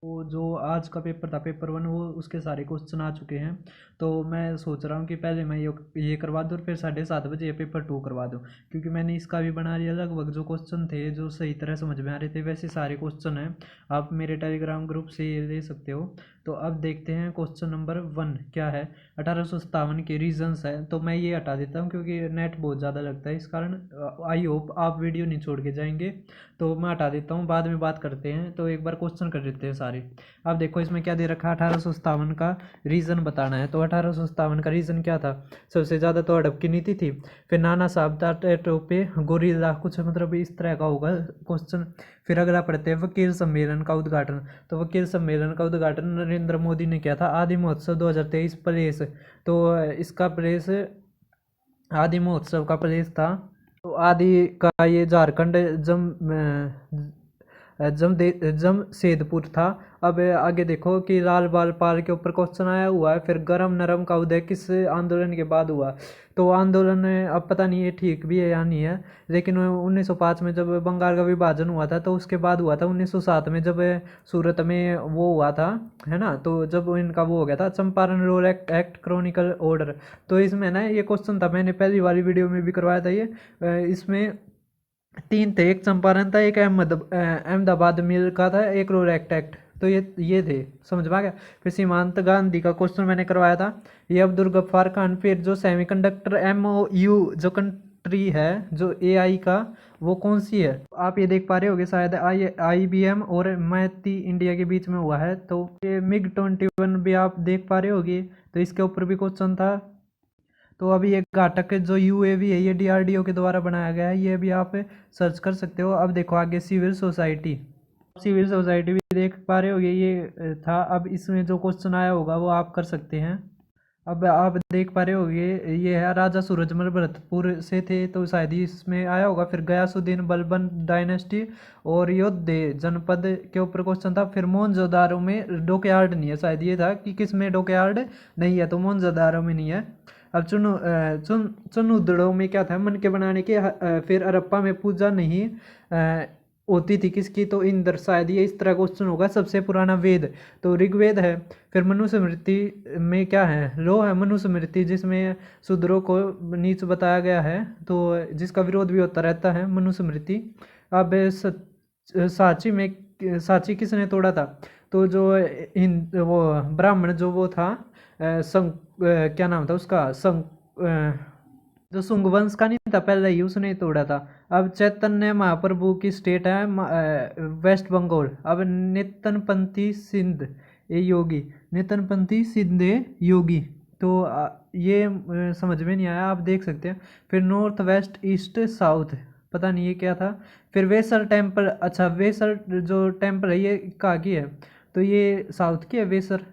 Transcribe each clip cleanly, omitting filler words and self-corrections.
तो जो आज का पेपर था पेपर वन वो उसके सारे क्वेश्चन आ चुके हैं। तो मैं सोच रहा हूँ कि पहले मैं ये करवा दूँ और फिर 7:30 बजे ये पेपर टू करवा दूँ, क्योंकि मैंने इसका भी बना लिया। लगभग जो क्वेश्चन थे जो सही तरह समझ में आ रहे थे वैसे सारे क्वेश्चन हैं। आप मेरे टेलीग्राम ग्रुप से ये ले सकते हो। तो अब देखते हैं क्वेश्चन नंबर वन क्या है। 1857 के रीजंस है, तो मैं ये हटा देता हूँ क्योंकि नेट बहुत ज़्यादा लगता है, इस कारण आई होप आप वीडियो नहीं छोड़ के जाएंगे। तो मैं हटा देता हूँ, बाद में बात करते हैं। तो एक बार क्वेश्चन कर देते हैं सारे। अब देखो इसमें क्या दे रखा है, 1857 का रीज़न बताना है। तो 1857 का रीज़न क्या था, सबसे ज़्यादा तो हड़प की नीति थी। फिर नाना साहब था टोपे गोरिल्ला, कुछ मतलब इस तरह का होगा क्वेश्चन। फिर अगला पढ़ते हैं वकील सम्मेलन का उद्घाटन। तो वकील सम्मेलन का उद्घाटन नरेंद्र मोदी ने किया था। आदि महोत्सव 2023 प्लेस, तो इसका प्लेस आदि महोत्सव का प्लेस था। तो आदि का ये झारखंड जमशेदपुर था। अब आगे देखो कि लाल बाल पाल के ऊपर क्वेश्चन आया हुआ है। फिर गरम नरम का उदय किस आंदोलन के बाद हुआ। तो आंदोलन अब पता नहीं ये ठीक भी है या नहीं है, लेकिन 1905 में जब बंगाल का विभाजन हुआ था तो उसके बाद हुआ था 1907 में जब सूरत में वो हुआ था, है ना। तो जब इनका वो हो गया था Champaran rule act Chronicle order. तो इसमें ना ये क्वेश्चन था, मैंने पहली वाली वीडियो में भी करवाया था ये। इसमें तीन थे, एक चंपारण था, एक अहमदाबाद मिल का था, एक रूल एक्ट। तो ये थे, समझ में आ गया। फिर सीमांत गांधी का क्वेश्चन मैंने करवाया था, ये अब्दुल गफ्फार खान। फिर जो सेमीकंडक्टर MOU जो कंट्री है जो AI का, वो कौन सी है। आप ये देख पा रहे होगे शायद IBM और मैती इंडिया के बीच में हुआ है। तो ये MiG-21 भी आप देख पा रहे होगे, तो इसके ऊपर भी क्वेश्चन था। तो अभी ये घाटक जो UAV है ये DRDO के द्वारा बनाया गया है, ये भी आप सर्च कर सकते हो। अब देखो आगे सिविल सोसाइटी, सिविल सोसाइटी भी देख पा रहे होगे, ये था। अब इसमें जो क्वेश्चन आया होगा वो आप कर सकते हैं। अब आप देख पा रहे होगे ये है राजा सूरजमल भरतपुर से थे, तो शायद ही इसमें आया होगा। फिर गयासुद्दीन बलबन डायनेस्टी और योद्धे जनपद के ऊपर क्वेश्चन था। फिर मोहनजोदारो में डॉकयार्ड नहीं है, शायद ये था कि किस में डॉकयार्ड नहीं है, तो मोहनजोदारो में नहीं है। अब चुनुदड़ों में क्या था, मन के बनाने के। फिर हड़प्पा में पूजा नहीं होती थी किसकी, तो इंद्र, शायद ये इस तरह क्वेश्चन होगा। सबसे पुराना वेद तो ऋग्वेद है। फिर मनुस्मृति में क्या है, लो है मनुस्मृति, जिसमें शूद्रों को नीच बताया गया है, तो जिसका विरोध भी होता रहता है मनुस्मृति। अब सांची में, सांची किसने तोड़ा था, तो जो वो ब्राह्मण जो वो था, क्या नाम था उसका, जो शुंग वंश का नहीं था पहले ही, उसने तोड़ा था। अब चैतन्य महाप्रभु की स्टेट है वेस्ट बंगाल। अब नितनपंथी सिंध ये योगी, नितनपंथी सिंधे योगी। तो ये समझ में नहीं आया, आप देख सकते हैं। फिर नॉर्थ वेस्ट ईस्ट साउथ, पता नहीं ये क्या था। फिर वेसर टेम्पल, अच्छा वेसर जो टेम्पल है ये कहाँ की है, तो ये साउथ की है वेसर।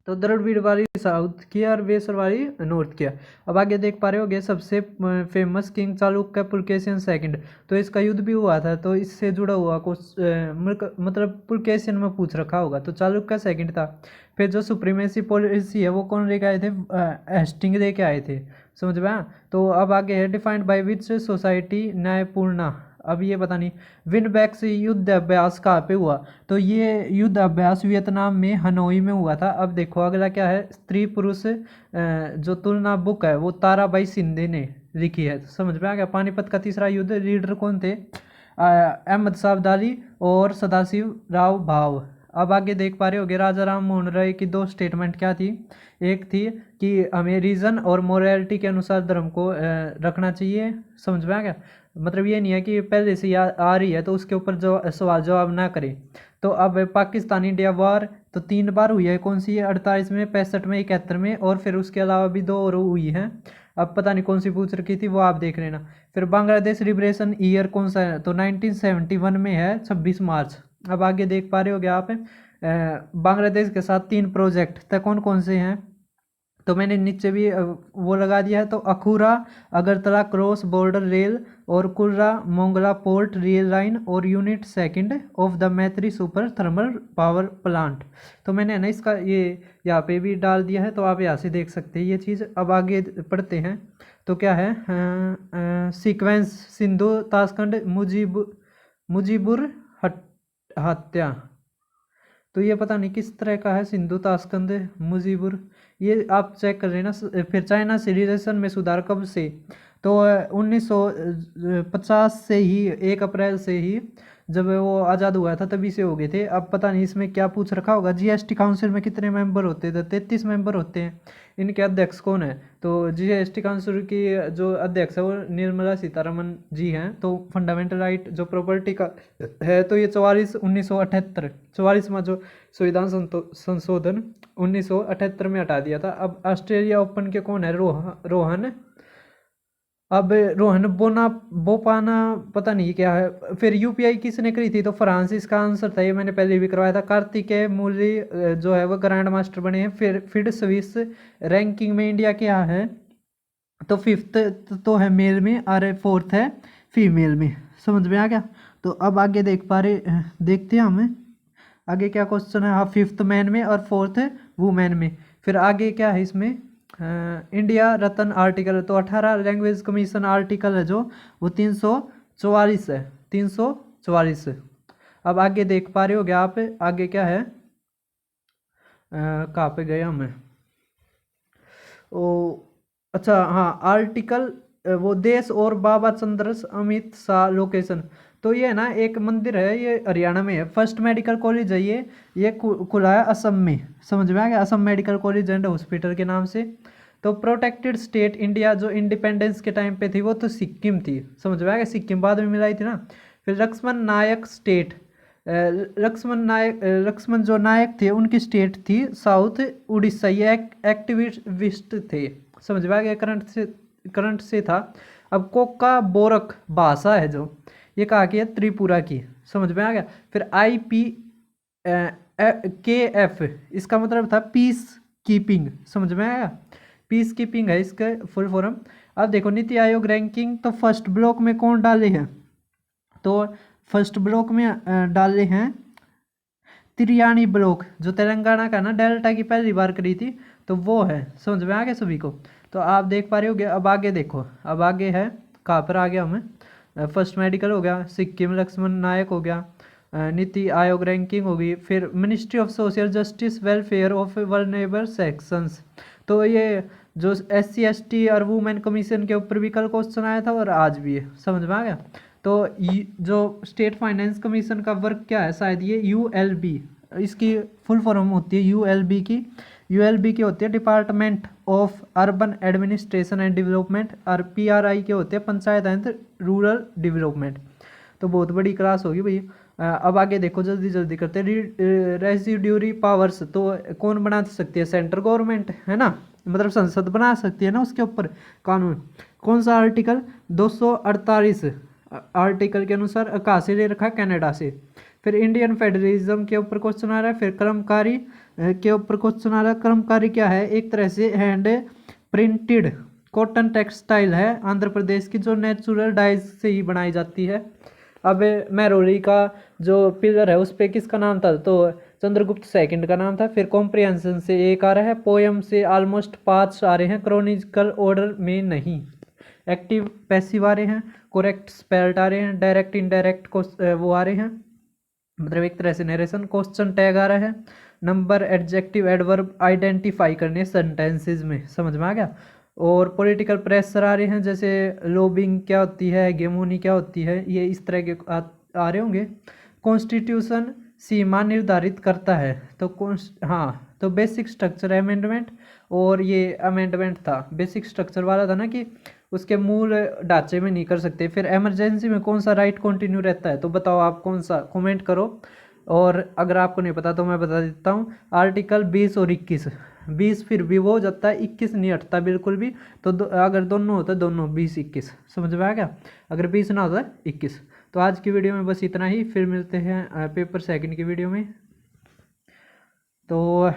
तो द्रविड़ वाली साउथ की और वेसर वाली नॉर्थ की है। अब आगे देख पा रहे होगे सबसे famous king Chalukya Pulakeshin second. तो इसका युद्ध भी हुआ था, तो इससे जुड़ा हुआ कुछ मतलब पुलकेशिन में पूछ रखा होगा, तो चालुक्य सेकंड था। फिर जो सुप्रीमेसी पॉलिसी है वो कौन लेके आए थे, हेस्टिंग लेके आए थे, समझ में आया? तो अब आगे है डिफाइंड बाय विच सोसाइटी न्यायपूर्णा। अब ये पता नहीं। विनबैक से युद्ध अभ्यास कहाँ पे हुआ, तो ये युद्ध अभ्यास वियतनाम में हनोई में हुआ था। अब देखो अगला क्या है, स्त्री पुरुष जो तुलना बुक है वो ताराबाई शिंदे ने लिखी है, समझ में आ गया। पानीपत का तीसरा युद्ध रीडर कौन थे, अहमद शाह अब्दाली और सदाशिव राव भाव। अब आगे देख पा रहे होगे राजा राम मोहन राय की दो स्टेटमेंट क्या थी, एक थी कि हमें रीजन और मोरालिटी के अनुसार धर्म को रखना चाहिए, समझ में आ गया। मतलब ये नहीं है कि पहले से आ रही है तो उसके ऊपर जो सवाल जवाब ना करें। तो अब पाकिस्तान इंडिया वार तो 3 बार हुई है, कौन सी है, 48 में, 65 में, 71 में, और फिर उसके अलावा भी 2 और हुई हैं। अब पता नहीं कौन सी पूछ रखी थी, वो आप देख लेना। फिर बांग्लादेश लिबरेशन ईयर कौन सा है, तो 1971 में है 26 मार्च। अब आगे देख पा रहे होगे आप बांग्लादेश के साथ 3 प्रोजेक्ट थे, कौन कौन से हैं, तो मैंने नीचे भी वो लगा दिया है। तो अखूरा अगरतला क्रॉस बॉर्डर रेल, और कुर्रा मोंगला पोर्ट रेल लाइन, और यूनिट सेकंड ऑफ द मैत्री सुपर थर्मल पावर प्लांट। तो मैंने ना इसका ये यहाँ पे भी डाल दिया है, तो आप यहाँ से देख सकते हैं ये चीज़। अब आगे पढ़ते हैं, तो क्या है सीक्वेंस, सिंधु ताशकंद मुजीबुर हत्या। तो ये पता नहीं किस तरह का है। सिंधु, ताशकंद, मुजीबुर, ये आप चेक कर लेना। फिर चाइना से रिलेशन में सुधार कब से, तो 1950 से ही, 1 अप्रैल से ही जब वो आज़ाद हुआ था तभी से हो गए थे। अब पता नहीं इसमें क्या पूछ रखा होगा। जीएसटी काउंसिल में कितने मेंबर होते थे? 33 मेंबर होते हैं। इनके अध्यक्ष कौन है? तो जीएसटी काउंसिल की जो अध्यक्ष है वो निर्मला सीतारमन जी हैं। तो फंडामेंटल राइट जो प्रॉपर्टी का है, तो ये 1978 44वां जो संविधान संशोधन 1978 में हटा दिया था। अब ऑस्ट्रेलिया ओपन के कौन है? रोहन। अब रोहन बोपाना पता नहीं क्या है। फिर यूपीआई किसने करी थी? तो फ्रांस इसका आंसर था। ये मैंने पहले भी करवाया था। कार्तिकेय मूली जो है वो ग्रैंड मास्टर बने हैं। फिर स्विस रैंकिंग में इंडिया क्या है? तो 5th तो है मेल में और 4th है फीमेल में। समझ में आ गया? तो अब आगे देखते हैं हमें आगे क्या क्वेश्चन है। हाँ, 5th मैन में और 4th वुमेन में। फिर आगे क्या है इसमें? इंडिया रत्न आर्टिकल, तो 18 लैंग्वेज कमीशन आर्टिकल है जो वो 344 है, 344। अब आगे देख पा रहे हो क्या आप? आगे क्या है? कहाँ पे गए हमें? ओ अच्छा, हाँ, आर्टिकल वो देश और बाबा चंद्रस अमित शाह लोकेशन। तो ये ना एक मंदिर है, ये हरियाणा में है। फर्स्ट मेडिकल कॉलेज है ये खुला है असम में। समझ में आ गया? Assam medical college and hospital के नाम से। तो प्रोटेक्टेड स्टेट इंडिया जो इंडिपेंडेंस के टाइम पे थी वो तो सिक्किम थी। समझ में आ गया? सिक्किम बाद में मिलाई थी ना। फिर लक्ष्मण नायक स्टेट, लक्ष्मण जो नायक थे उनकी स्टेट थी साउथ उड़ीसा। ये एक्टिविस्ट थे। समझ में आ गया? करंट से था। अब कोका बोरक भाषा है जो ये कहा की है? त्रिपुरा की। समझ में आ गया? फिर IPKF इसका मतलब था पीस कीपिंग। समझ में आया? पीस कीपिंग है इसका फुल फॉर्म। अब देखो नीति आयोग रैंकिंग, तो फर्स्ट ब्लॉक में कौन डाले हैं? तो फर्स्ट ब्लॉक में डाले हैं तिरियानी ब्लॉक, जो तेलंगाना का ना डेल्टा की पहली बार करी थी, तो वो है। समझ में आ गया सभी को? तो आप देख पा रहे होगे। अब आगे देखो, अब आगे है कहाँ पर आ गया हमें? फर्स्ट मेडिकल हो गया, सिक्किम लक्ष्मण नायक हो गया, नीति आयोग रैंकिंग होगी। फिर ministry of social justice welfare of vulnerable sections, तो ये जो SC ST और वुमेन कमीशन के ऊपर भी कल क्वेश्चन आया था और आज भी है। समझ में आ गया? तो जो स्टेट फाइनेंस कमीशन का वर्क क्या है? शायद ये ULB, इसकी फुल फॉर्म होती है ULB की। ULB की होती है department of urban administration and development, और PRI के होते हैं पंचायत एंड रूरल डेवलपमेंट। तो बहुत बड़ी क्लास होगी भाई। अब आगे देखो, जल्दी जल्दी करते हैं। रेजिड्यूरी पावर्स तो कौन बना सकती है? सेंट्रल गवर्नमेंट है ना, मतलब संसद बना सकती है ना उसके ऊपर कानून। कौन सा आर्टिकल? 248 आर्टिकल के अनुसार। कहाँ से ले रखा है? कनाडा से। फिर इंडियन फेडरलिज्म के ऊपर क्वेश्चन आ रहा है। फिर कर्मकारी के ऊपर क्वेश्चन आ रहा है। कर्मकारी क्या है? एक तरह से हैंड प्रिंटेड कॉटन टेक्सटाइल है आंध्र प्रदेश की, जो नेचुरल डाइज से ही बनाई जाती है। अब मैरोली का जो पिलर है उस पर किसका नाम था? तो चंद्रगुप्त सेकंड का नाम था। फिर कॉम्प्रिहेंशन से एक आ रहा है, पोयम से ऑलमोस्ट 5 आ रहे हैं, क्रोनिकल ऑर्डर में नहीं। एक्टिव पैसिव आ रहे हैं, करेक्ट स्पेल्ड आ रहे हैं, डायरेक्ट इनडायरेक्ट वो आ रहे हैं, मतलब एक तरह से नरेशन। क्वेश्चन टैग आ रहा है, नंबर एडजेक्टिव एडवर्ब आइडेंटिफाई करने सेंटेंसेस में। समझ में आ गया? और पॉलिटिकल प्रेशर आ रहे हैं, जैसे लॉबिंग क्या होती है, हेगेमोनी क्या होती है, ये इस तरह के आ रहे होंगे। कॉन्स्टिट्यूशन सीमा निर्धारित करता है, तो हाँ, तो बेसिक स्ट्रक्चर अमेंडमेंट, और ये अमेंडमेंट था बेसिक स्ट्रक्चर वाला था ना, कि उसके मूल ढांचे में नहीं कर सकते। फिर इमरजेंसी में कौन सा राइट कंटिन्यू रहता है? तो बताओ आप कौन सा, कमेंट करो। और अगर आपको नहीं पता तो मैं बता देता हूँ, आर्टिकल 20 और 21। 20 फिर भी वो हो जाता है, 21 नहीं हटता बिल्कुल भी। तो अगर दोनों होता है, दोनों 20 21। समझ में आ गया? अगर 20 ना होता 21। तो आज की वीडियो में बस इतना ही, फिर मिलते हैं पेपर सेकंड की वीडियो में। तो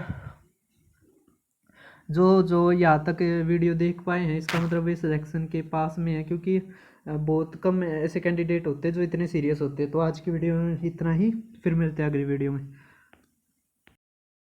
जो यहाँ तक वीडियो देख पाए हैं, इसका मतलब इस सिलेक्शन के पास में है, क्योंकि बहुत कम ऐसे कैंडिडेट होते हैं जो इतने सीरियस होते हैं। तो आज की वीडियो में इतना ही, फिर मिलते हैं अगली वीडियो में।